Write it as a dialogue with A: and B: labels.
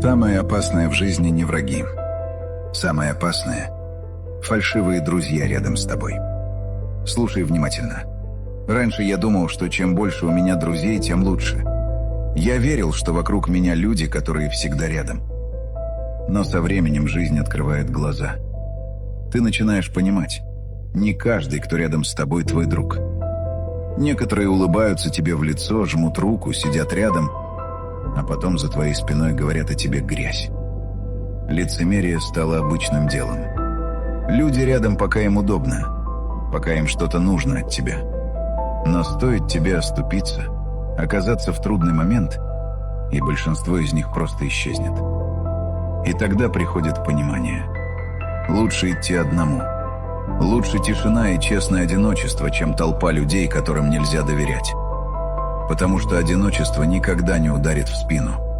A: Самое опасное в жизни не враги. Самое опасное – фальшивые друзья рядом с тобой. Слушай внимательно. Раньше я думал, что чем больше у меня друзей, тем лучше. Я верил, что вокруг меня люди, которые всегда рядом. Но со временем жизнь открывает глаза. Ты начинаешь понимать, не каждый, кто рядом с тобой, твой друг. Некоторые улыбаются тебе в лицо, жмут руку, сидят рядом, а потом за твоей спиной говорят о тебе грязь. Лицемерие стало обычным делом. Люди рядом, пока им удобно, пока им что-то нужно от тебя. Но стоит тебе оступиться, оказаться в трудный момент, и большинство из них просто исчезнет. И тогда приходит понимание. Лучше идти одному. Лучше тишина и честное одиночество, чем толпа людей, которым нельзя доверять. Потому что одиночество никогда не ударит в спину.